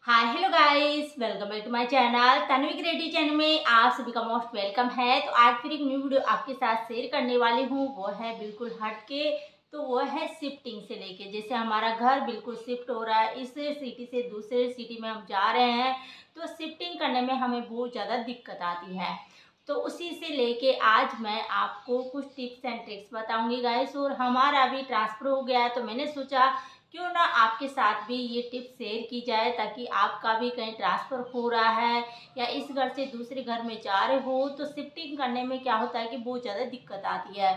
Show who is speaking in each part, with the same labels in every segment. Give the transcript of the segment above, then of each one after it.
Speaker 1: Hi hello guys, welcome back to my channel Tanvi creative channel में आप सभी का मोस्ट वेलकम है। तो आज फिर एक न्यू वीडियो आपके साथ शेयर करने वाली हूँ। वो है बिल्कुल हटके, तो वो है शिफ्टिंग से लेके, जैसे हमारा घर बिल्कुल शिफ्ट हो रहा है, इस सिटी से दूसरे सिटी में हम जा रहे हैं, तो शिफ्टिंग करने में हमें बहुत ज़्यादा दिक्कत आती है। तो उसी से लेके आज मैं आपको कुछ टिप्स एंड ट्रिक्स बताऊंगी गाइस। और हमारा अभी ट्रांसफ़र हो गया है, तो मैंने सोचा क्यों ना आपके साथ भी ये टिप्स शेयर की जाए, ताकि आपका भी कहीं ट्रांसफ़र हो रहा है या इस घर से दूसरे घर में जा रहे हो, तो शिफ्टिंग करने में क्या होता है कि बहुत ज़्यादा दिक्कत आती है।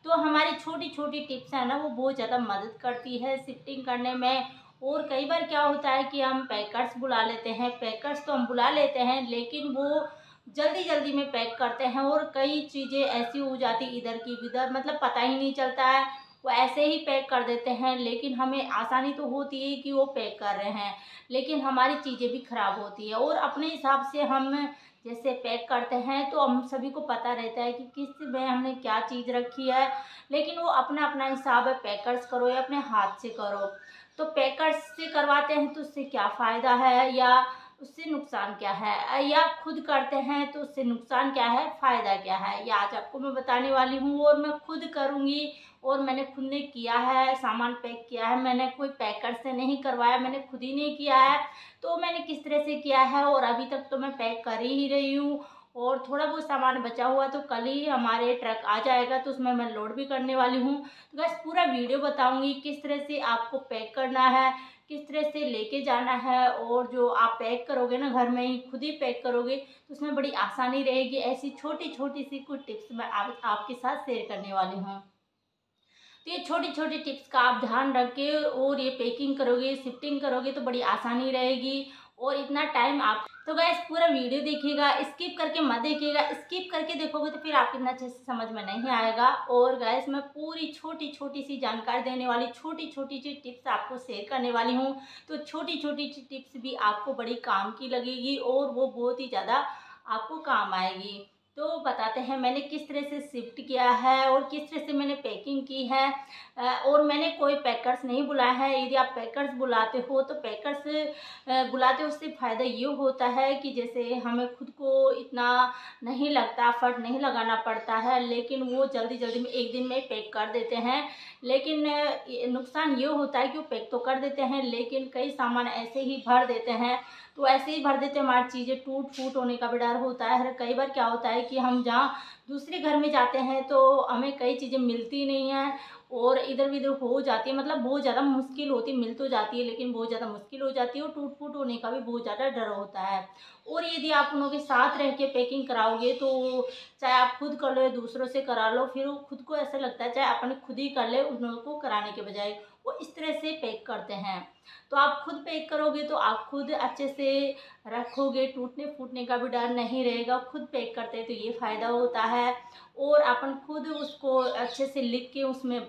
Speaker 1: तो हमारी छोटी छोटी टिप्स है ना, वो बहुत ज़्यादा मदद करती है शिफ्टिंग करने में। और कई बार क्या होता है कि हम पैकर्स बुला लेते हैं, पैकर्स तो हम बुला लेते हैं, लेकिन वो जल्दी जल्दी में पैक करते हैं और कई चीज़ें ऐसी हो जाती इधर की उधर, मतलब पता ही नहीं चलता है, वो ऐसे ही पैक कर देते हैं। लेकिन हमें आसानी तो होती है कि वो पैक कर रहे हैं, लेकिन हमारी चीज़ें भी ख़राब होती है। और अपने हिसाब से हम जैसे पैक करते हैं, तो हम सभी को पता रहता है कि किस में हमने क्या चीज़ रखी है, लेकिन वो अपना अपना हिसाब है, पैकर्स करो या अपने हाथ से करो। तो पैकर्स से करवाते हैं तो उससे क्या फ़ायदा है या उससे नुकसान क्या है, या खुद करते हैं तो उससे नुकसान क्या है, फ़ायदा क्या है, ये आज आपको मैं बताने वाली हूँ। और मैं खुद करूँगी और मैंने खुद ने किया है, सामान पैक किया है, मैंने कोई पैकर से नहीं करवाया, मैंने खुद ही नहीं किया है। तो मैंने किस तरह से किया है, और अभी तक तो मैं पैक कर ही रही हूँ। और थोड़ा बहुत सामान बचा हुआ तो कल ही हमारे ट्रक आ जाएगा, तो उसमें मैं लोड भी करने वाली हूँ। तो बस पूरा वीडियो बताऊँगी किस तरह से आपको पैक करना है, किस तरह से लेके जाना है। और जो आप पैक करोगे ना, घर में ही खुद ही पैक करोगे, तो उसमें बड़ी आसानी रहेगी। ऐसी छोटी छोटी सी कुछ टिप्स मैं आपके साथ शेयर करने वाली हूँ। तो ये छोटी छोटी टिप्स का आप ध्यान रख के और ये पैकिंग करोगे, शिफ्टिंग करोगे, तो बड़ी आसानी रहेगी और इतना टाइम आप। तो गैस पूरा वीडियो देखिएगा, स्किप करके मत देखिएगा। स्किप करके देखोगे तो फिर आपको इतना अच्छे से समझ में नहीं आएगा। और गैस मैं पूरी छोटी छोटी सी जानकारी देने वाली, छोटी छोटी सी टिप्स आपको शेयर करने वाली हूँ। तो छोटी छोटी सी टिप्स भी आपको बड़ी काम की लगेगी और वो बहुत ही ज़्यादा आपको काम आएगी। तो बताते हैं मैंने किस तरह से शिफ्ट किया है और किस तरह से मैंने पैकिंग की है। और मैंने कोई पैकर्स नहीं बुलाया है। यदि आप पैकर्स बुलाते हो तो पैकर्स बुलाते हो, उससे फ़ायदा ये होता है कि जैसे हमें खुद को इतना नहीं लगता, एफर्ट नहीं लगाना पड़ता है, लेकिन वो जल्दी जल्दी में एक दिन में पैक कर देते हैं। लेकिन नुकसान ये होता है कि वो पैक तो कर देते हैं, लेकिन कई सामान ऐसे ही भर देते हैं। तो ऐसे ही भर देते हैं, हमारी चीज़ें टूट फूट होने का भी डर होता है। कई बार क्या होता है कि हम जहाँ दूसरे घर में जाते हैं तो हमें कई चीज़ें मिलती नहीं हैं और इधर-उधर हो जाती है, मतलब बहुत ज़्यादा मुश्किल होती है। मिल तो जाती है, लेकिन बहुत ज़्यादा मुश्किल हो जाती है और टूट-फूट होने का भी बहुत ज़्यादा डर होता है। और यदि आप उन लोगों के साथ रह के पैकिंग कराओगे, तो चाहे आप खुद कर लो या दूसरों से करा लो, फिर वो खुद को ऐसा लगता है चाहे अपन खुद ही कर ले, उन लोगों को कराने के बजाय। वो इस तरह से पैक करते हैं। तो आप खुद पैक करोगे तो आप खुद अच्छे से रखोगे, टूटने-फूटने का भी डर नहीं रहेगा। खुद पैक करते हैं तो ये फ़ायदा होता है। और अपन खुद उसको अच्छे से लिख के उसमें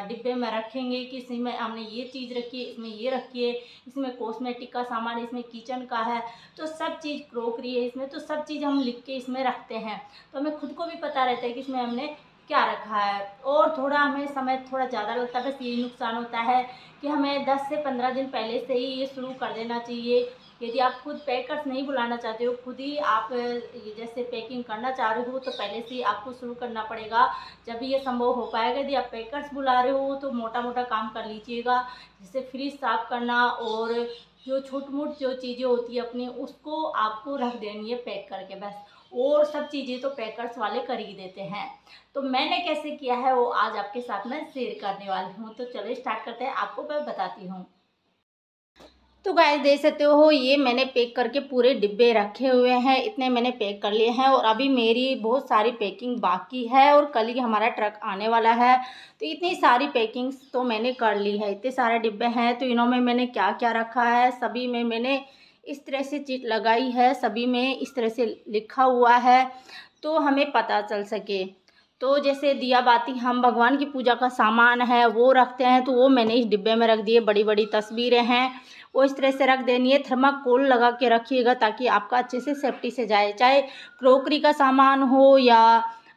Speaker 1: डिब्बे में रखेंगे कि इसमें हमने ये चीज़ रखी है, इसमें ये रखी है, इसमें कॉस्मेटिक का सामान, इसमें किचन का है, तो सब चीज़ क्रोकरी है इसमें, तो सब चीज़ हम लिख के इसमें रखते हैं। तो हमें खुद को भी पता रहता है कि इसमें हमने क्या रखा है। और थोड़ा हमें समय थोड़ा ज़्यादा लगता है, बस यही नुकसान होता है कि हमें 10 से 15 दिन पहले से ही ये शुरू कर देना चाहिए। यदि आप खुद पैकर्स नहीं बुलाना चाहते हो, खुद ही आप ये जैसे पैकिंग करना चाह रहे हो, तो पहले से ही आपको शुरू करना पड़ेगा, जब ये संभव हो पाएगा। यदि आप पैकर्स बुला रहे हो तो मोटा-मोटा काम कर लीजिएगा, जैसे फ्रिज साफ़ करना और जो छोट-मोट जो चीज़ें होती है अपनी, उसको आपको रख देनी है पैक करके बस। और सब चीज़ें तो पैकर्स वाले कर ही देते हैं। तो मैंने कैसे किया है वो आज आपके साथ मैं शेयर करने वाली हूँ। तो चलिए स्टार्ट करते हैं, आपको मैं बताती हूँ। तो गाइस देख सकते हो, ये मैंने पैक करके पूरे डिब्बे रखे हुए हैं, इतने मैंने पैक कर लिए हैं। और अभी मेरी बहुत सारी पैकिंग बाकी है और कल ही हमारा ट्रक आने वाला है। तो इतनी सारी पैकिंग्स तो मैंने कर ली है, इतने सारे डिब्बे हैं। तो इन्होंने मैंने क्या क्या रखा है, सभी में मैंने इस तरह से चीट लगाई है, सभी में इस तरह से लिखा हुआ है, तो हमें पता चल सके। तो जैसे दिया बाती हम भगवान की पूजा का सामान है वो रखते हैं, तो वो मैंने इस डिब्बे में रख दिए। बड़ी बड़ी तस्वीरें हैं वो इस तरह से रख देनी है। थर्माकोल लगा के रखिएगा ताकि आपका अच्छे से सेफ्टी से जाए। चाहे क्रोकरी का सामान हो या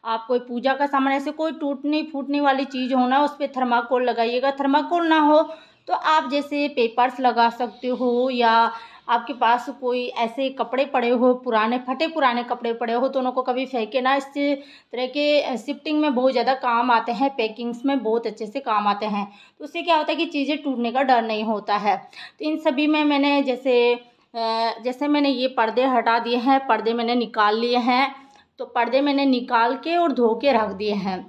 Speaker 1: आप कोई पूजा का सामान, ऐसे कोई टूटने फूटने वाली चीज़ हो ना, उस पर थर्माकोल लगाइएगा। थर्माकोल ना हो तो आप जैसे पेपर्स लगा सकते हो या आपके पास कोई ऐसे कपड़े पड़े हो, पुराने फटे पुराने कपड़े पड़े हो, तो उनको कभी फेंके ना। इस तरह के शिफ्टिंग में बहुत ज़्यादा काम आते हैं, पैकिंग्स में बहुत अच्छे से काम आते हैं। तो उससे क्या होता है कि चीज़ें टूटने का डर नहीं होता है। तो इन सभी में मैंने जैसे मैंने ये पर्दे हटा दिए हैं, पर्दे मैंने निकाल लिए हैं। तो पर्दे मैंने निकाल के और धो के रख दिए हैं।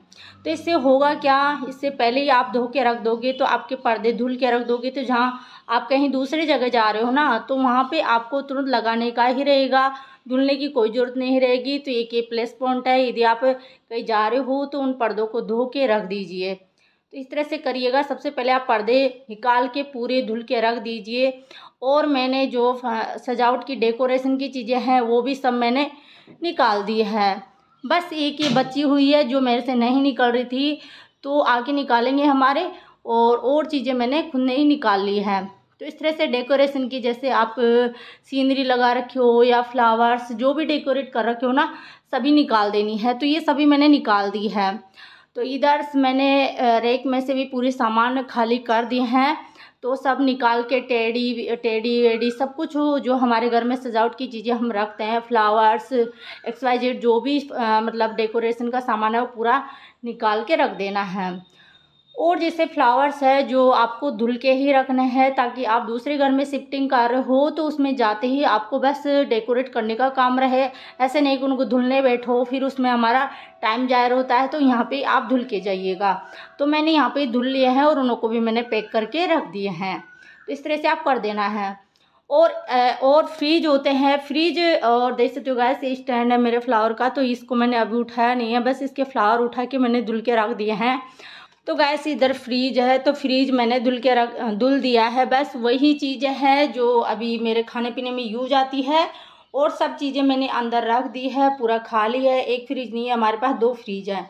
Speaker 1: तो इससे होगा क्या, इससे पहले ही आप धो के रख दोगे तो आपके पर्दे धुल के रख दोगे, तो जहाँ आप कहीं दूसरी जगह जा रहे हो ना, तो वहाँ पे आपको तुरंत लगाने का ही रहेगा, धुलने की कोई ज़रूरत नहीं रहेगी। तो एक ये प्लस पॉइंट है। यदि आप कहीं जा रहे हो तो उन पर्दों को धो के रख दीजिए। तो इस तरह से करिएगा। सबसे पहले आप पर्दे निकाल के पूरे धुल के रख दीजिए। और मैंने जो सजावट की डेकोरेशन की चीज़ें हैं वो भी सब मैंने निकाल दी है। बस एक ये बची हुई है जो मेरे से नहीं निकल रही थी, तो आके निकालेंगे हमारे। और चीज़ें मैंने खुद ने ही निकाल ली है। तो इस तरह से डेकोरेशन की, जैसे आप सीनरी लगा रखे हो या फ्लावर्स जो भी डेकोरेट कर रखे हो ना, सभी निकाल देनी है। तो ये सभी मैंने निकाल दी है। तो इधर मैंने रैक में से भी पूरे सामान खाली कर दिए हैं। तो सब निकाल के टेडी वेडी सब कुछ जो हमारे घर में सजावट की चीज़ें हम रखते हैं, फ्लावर्स XYZ जो भी मतलब डेकोरेशन का सामान है वो पूरा निकाल के रख देना है। और जैसे फ्लावर्स है जो आपको धुल के ही रखने हैं, ताकि आप दूसरे घर में शिफ्टिंग कर रहे हो तो उसमें जाते ही आपको बस डेकोरेट करने का काम रहे। ऐसे नहीं कि उनको धुलने बैठो, फिर उसमें हमारा टाइम ज़ाया होता है। तो यहाँ पे आप धुल के जाइएगा। तो मैंने यहाँ पे धुल लिए हैं और उनको भी मैंने पैक करके रख दिए हैं। तो इस तरह से आप कर देना है। और फ्रिज होते हैं, फ्रिज, और देख सकते हो गाइस ये स्टैंड है मेरे फ्लावर का, तो इसको मैंने अभी उठाया नहीं है, बस इसके फ्लावर उठा के मैंने धुल के रख दिए हैं। तो गैस इधर फ्रीज है, तो फ्रीज मैंने धुल दिया है। बस वही चीज़ें हैं जो अभी मेरे खाने पीने में यूज आती है, और सब चीज़ें मैंने अंदर रख दी है। पूरा खाली है, एक फ्रिज नहीं है हमारे पास, 2 फ्रिज हैं।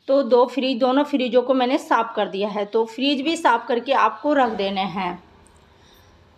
Speaker 1: तो दोनों फ्रिजों को मैंने साफ़ कर दिया है। तो फ्रिज भी साफ़ करके आपको रख देने हैं।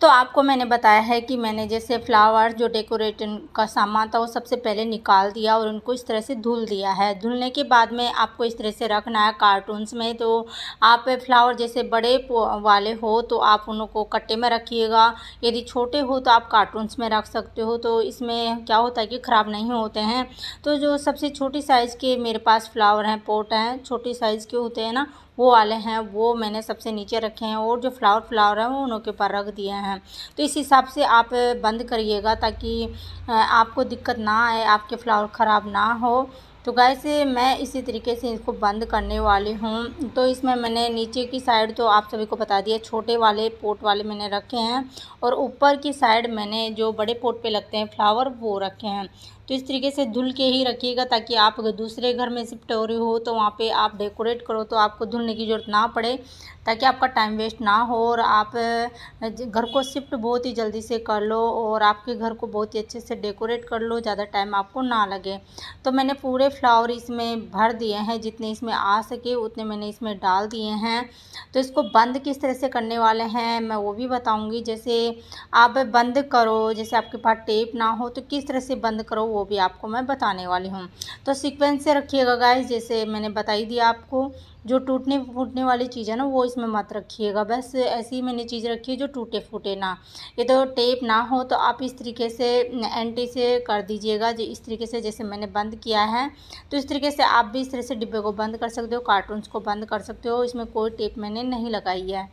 Speaker 1: तो आपको मैंने बताया है कि मैंने जैसे फ्लावर्स जो डेकोरेशन का सामान था वो सबसे पहले निकाल दिया और उनको इस तरह से धुल दिया है। धुलने के बाद में आपको इस तरह से रखना है कार्टून्स में। तो आप फ्लावर जैसे बड़े वाले हो तो आप उनको कट्टे में रखिएगा, यदि छोटे हो तो आप कार्टून्स में रख सकते हो। तो इसमें क्या होता है कि ख़राब नहीं होते हैं। तो जो सबसे छोटी साइज़ के मेरे पास फ्लावर हैं, पोट हैं, छोटी साइज़ के होते हैं ना, वो वाले हैं, वो मैंने सबसे नीचे रखे हैं। और जो फ्लावर हैं वो उनके ऊपर रख दिए हैं। तो इस हिसाब से आप बंद करिएगा ताकि आपको दिक्कत ना आए, आपके फ्लावर ख़राब ना हो। तो गाइस मैं इसी तरीके से इसको बंद करने वाली हूँ। तो इसमें मैंने नीचे की साइड तो आप सभी को बता दिया, छोटे वाले पोट वाले मैंने रखे हैं, और ऊपर की साइड मैंने जो बड़े पोट पे लगते हैं फ्लावर वो रखे हैं। तो इस तरीके से धुल के ही रखिएगा, ताकि आप अगर दूसरे घर में शिफ्ट हो रही हो तो वहाँ पे आप डेकोरेट करो तो आपको धुलने की ज़रूरत ना पड़े, ताकि आपका टाइम वेस्ट ना हो और आप घर को शिफ्ट बहुत ही जल्दी से कर लो और आपके घर को बहुत ही अच्छे से डेकोरेट कर लो, ज़्यादा टाइम आपको ना लगे। तो मैंने पूरे फ्लावर इसमें भर दिए हैं, जितने इसमें आ सके उतने मैंने इसमें डाल दिए हैं। तो इसको बंद किस तरह से करने वाले हैं मैं वो भी बताऊँगी। जैसे आप बंद करो, जैसे आपके पास टेप ना हो तो किस तरह से बंद करो वो भी आपको मैं बताने वाली हूँ। तो सीक्वेंस से रखिएगा गाइस, जैसे मैंने बताई दिया आपको। जो टूटने फूटने वाली चीज़ है ना वो इसमें मत रखिएगा, बस ऐसी ही मैंने चीज़ रखी है जो टूटे फूटे ना। ये तो टेप ना हो तो आप इस तरीके से एंटी से कर दीजिएगा, जो इस तरीके से जैसे मैंने बंद किया है। तो इस तरीके से आप भी इस तरह से डिब्बे को बंद कर सकते हो, कार्टून्स को बंद कर सकते हो। इसमें कोई टेप मैंने नहीं लगाई है।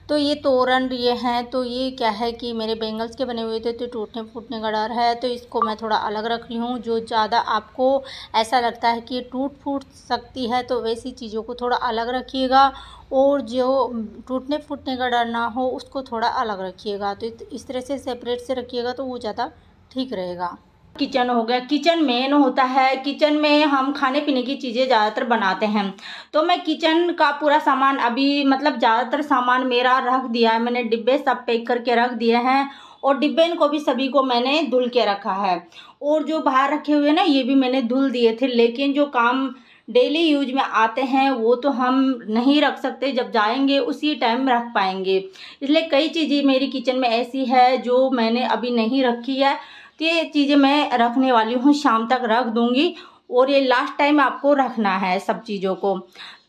Speaker 1: तो ये तोरण ये हैं, तो ये क्या है कि मेरे बेंगल्स के बने हुए थे तो टूटने फूटने का डर है, तो इसको मैं थोड़ा अलग रख रही हूँ। जो ज़्यादा आपको ऐसा लगता है कि ये टूट फूट सकती है तो वैसी चीज़ों को थोड़ा अलग रखिएगा, और जो टूटने फूटने का डर ना हो उसको थोड़ा अलग रखिएगा। तो इस तरह से सेपरेट से रखिएगा तो वो ज़्यादा ठीक रहेगा। किचन हो गया, किचन मेन होता है। किचन में हम खाने पीने की चीज़ें ज़्यादातर बनाते हैं। तो मैं किचन का पूरा सामान अभी मतलब ज़्यादातर सामान मेरा रख दिया है, मैंने डिब्बे सब पैक करके रख दिए हैं, और डिब्बे को भी सभी को मैंने धुल के रखा है। और जो बाहर रखे हुए ना ये भी मैंने धुल दिए थे, लेकिन जो काम डेली यूज में आते हैं वो तो हम नहीं रख सकते, जब जाएंगे उसी टाइम रख पाएंगे। इसलिए कई चीज़ें मेरी किचन में ऐसी है जो मैंने अभी नहीं रखी है, तो ये चीज़ें मैं रखने वाली हूँ, शाम तक रख दूँगी। और ये लास्ट टाइम आपको रखना है सब चीज़ों को।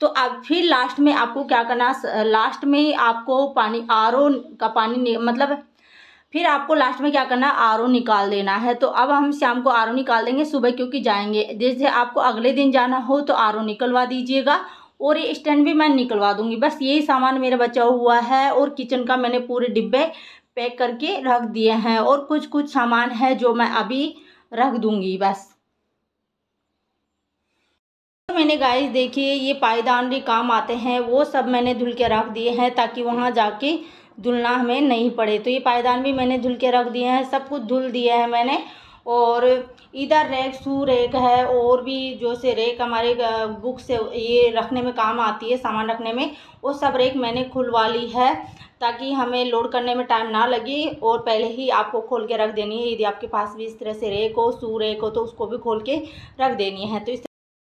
Speaker 1: तो अब फिर लास्ट में आपको क्या करना, लास्ट में आपको पानी RO का पानी मतलब फिर आपको लास्ट में क्या करना है, आरओ निकाल देना है। तो अब हम शाम को आरओ निकाल देंगे, सुबह क्योंकि जाएंगे। जैसे आपको अगले दिन जाना हो तो आरओ निकलवा दीजिएगा और ये स्टैंड भी मैं निकलवा दूंगी। बस यही सामान मेरा बचा हुआ है और किचन का मैंने पूरे डिब्बे पैक करके रख दिए हैं और कुछ कुछ सामान है जो मैं अभी रख दूंगी बस। तो मैंने गाइस देखिए ये पायदान भी काम आते हैं, वो सब मैंने धुल के रख दिए हैं ताकि वहाँ जाके धुलना हमें नहीं पड़े। तो ये पायदान भी मैंने धुल के रख दिए हैं, सब कुछ धुल दिया है मैंने। और इधर रैक शू रैक है और भी जो से रैक हमारे बुक से ये रखने में काम आती है, सामान रखने में, वो सब रैक मैंने खुलवा ली है ताकि हमें लोड करने में टाइम ना लगे और पहले ही आपको खोल के रख देनी है। यदि आपके पास भी इस तरह से रैक हो, शू रैक हो, तो उसको भी खोल के रख देनी है। तो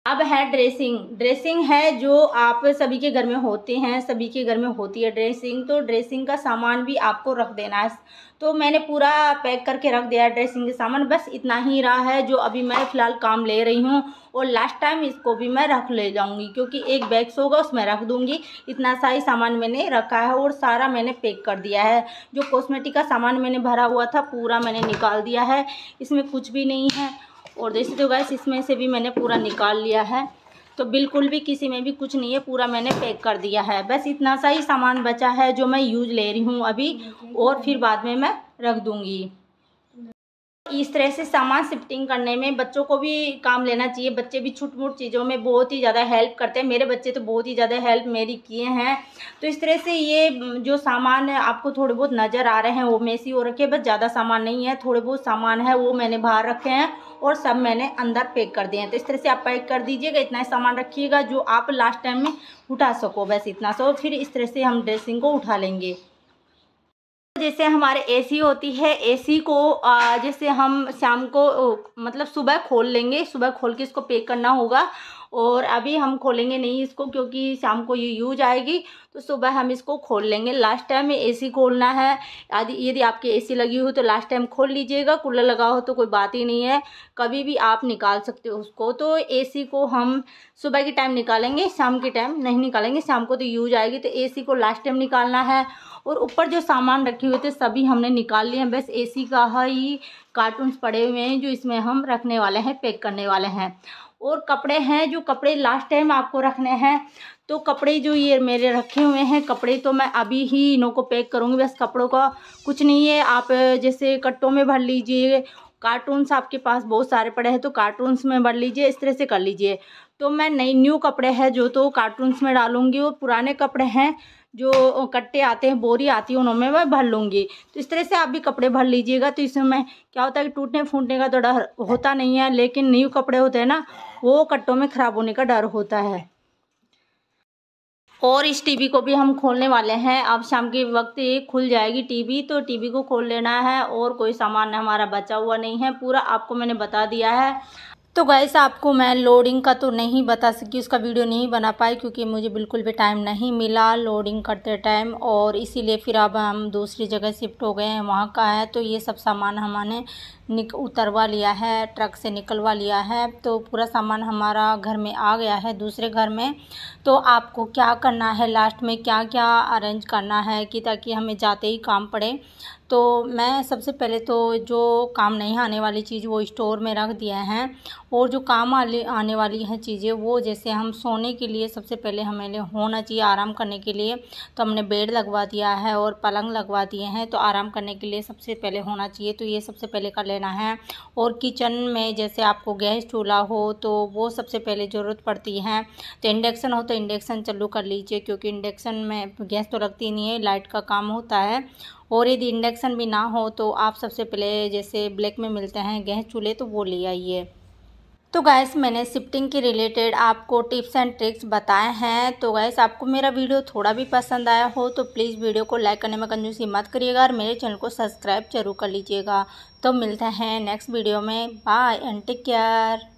Speaker 1: अब है ड्रेसिंग है जो आप सभी के घर में होते हैं, सभी के घर में होती है ड्रेसिंग। तो ड्रेसिंग का सामान भी आपको रख देना है। तो मैंने पूरा पैक करके रख दिया है ड्रेसिंग के सामान, बस इतना ही रहा है जो अभी मैं फ़िलहाल काम ले रही हूँ। और लास्ट टाइम इसको भी मैं रख ले जाऊँगी क्योंकि एक बैग होगा उसमें रख दूँगी। इतना सा ही सामान मैंने रखा है और सारा मैंने पैक कर दिया है। जो कॉस्मेटिक का सामान मैंने भरा हुआ था पूरा मैंने निकाल दिया है, इसमें कुछ भी नहीं है। और जैसे तो गैस इसमें से भी मैंने पूरा निकाल लिया है, तो बिल्कुल भी किसी में भी कुछ नहीं है, पूरा मैंने पैक कर दिया है। बस इतना सा ही सामान बचा है जो मैं यूज़ ले रही हूँ अभी और फिर बाद में मैं रख दूँगी। इस तरह से सामान शिफ्टिंग करने में बच्चों को भी काम लेना चाहिए। बच्चे भी छोटी मोटी चीज़ों में बहुत ही ज़्यादा हेल्प करते हैं। मेरे बच्चे तो बहुत ही ज़्यादा हेल्प मेरी किए हैं। तो इस तरह से ये जो सामान है आपको थोड़े बहुत नज़र आ रहे हैं वो मेसी हो रखे, बस ज़्यादा सामान नहीं है, थोड़े बहुत सामान है वो मैंने बाहर रखे हैं और सब मैंने अंदर पैक कर दिए हैं। तो इस तरह से आप पैक कर दीजिएगा, इतना सामान रखिएगा जो आप लास्ट टाइम में उठा सको, बस इतना सा। और फिर इस तरह से हम ड्रेसिंग को उठा लेंगे। जैसे हमारे एसी होती है, एसी को जैसे हम शाम को मतलब सुबह खोल लेंगे, सुबह खोल के इसको पैक करना होगा। और अभी हम खोलेंगे नहीं इसको क्योंकि शाम को ये यूज आएगी, तो सुबह हम इसको खोल लेंगे। लास्ट टाइम में एसी खोलना है। यदि आपकी एसी लगी हो तो लास्ट टाइम खोल लीजिएगा, कूलर लगा हो तो कोई बात ही नहीं है, कभी भी आप निकाल सकते हो उसको। तो एसी को हम सुबह के टाइम निकालेंगे, शाम के टाइम नहीं निकालेंगे, शाम को तो यूज आएगी। तो एसी को लास्ट टाइम निकालना है। और ऊपर जो सामान रखे हुए थे सभी हमने निकाल लिए हैं, बस एसी का ही कार्टून्स पड़े हुए हैं जो इसमें हम रखने वाले हैं, पैक करने वाले हैं। और कपड़े हैं, जो कपड़े लास्ट टाइम आपको रखने हैं। तो कपड़े जो ये मेरे रखे हुए हैं कपड़े, तो मैं अभी ही इन्हों को पैक करूँगी। बस कपड़ों का कुछ नहीं है, आप जैसे कट्टों में भर लीजिए। कार्टून्स आपके पास बहुत सारे पड़े हैं तो कार्टून्स में भर लीजिए, इस तरह से कर लीजिए। तो मैं न्यू कपड़े हैं जो तो कार्टून्स में डालूँगी, और पुराने कपड़े हैं जो कट्टे आते हैं, बोरी आती है, उनमें मैं भर लूँगी। तो इस तरह से आप भी कपड़े भर लीजिएगा। तो इसमें क्या होता है कि टूटने फूटने का तो डर होता नहीं है, लेकिन न्यू कपड़े होते हैं ना, वो कट्टों में ख़राब होने का डर होता है। और इस टीवी को भी हम खोलने वाले हैं। अब शाम के वक्त ये खुल जाएगी टीवी, तो टीवी को खोल लेना है। और कोई सामान हमारा बचा हुआ नहीं है, पूरा आपको मैंने बता दिया है। तो गाइस आपको मैं लोडिंग का तो नहीं बता सकी, उसका वीडियो नहीं बना पाई क्योंकि मुझे बिल्कुल भी टाइम नहीं मिला लोडिंग करते टाइम, और इसीलिए फिर अब हम दूसरी जगह शिफ्ट हो गए हैं, वहाँ का है। तो ये सब सामान हमने उतरवा लिया है, ट्रक से निकलवा लिया है। तो पूरा सामान हमारा घर में आ गया है, दूसरे घर में। तो आपको क्या करना है, लास्ट में क्या क्या अरेंज करना है कि ताकि हमें जाते ही काम पड़े। तो मैं सबसे पहले तो जो काम नहीं आने वाली चीज़ वो स्टोर में रख दिया है, और जो काम आने वाली हैं चीज़ें वो जैसे हम सोने के लिए सबसे पहले हमें होना चाहिए आराम करने के लिए, तो हमने बेड लगवा दिया है और पलंग लगवा दिए हैं। तो आराम करने के लिए सबसे पहले होना चाहिए, तो ये सबसे पहले कर लेना है। और किचन में जैसे आपको गैस चूल्हा हो तो वो सबसे पहले ज़रूरत पड़ती है। तो इंडक्शन हो तो इंडक्शन चालू कर लीजिए, क्योंकि इंडक्शन में गैस तो लगती नहीं है, लाइट का काम होता है। और यदि इंडक्शन भी ना हो तो आप सबसे पहले जैसे ब्लैक में मिलते हैं गैस चूल्हे, तो वो ले आइए। तो गैस मैंने शिफ्टिंग के रिलेटेड आपको टिप्स एंड ट्रिक्स बताए हैं। तो गैस आपको मेरा वीडियो थोड़ा भी पसंद आया हो तो प्लीज़ वीडियो को लाइक करने में कंजूसी मत करिएगा, और मेरे चैनल को सब्सक्राइब जरूर कर लीजिएगा। तो मिलते हैं नेक्स्ट वीडियो में, बाय एंड टेक केयर।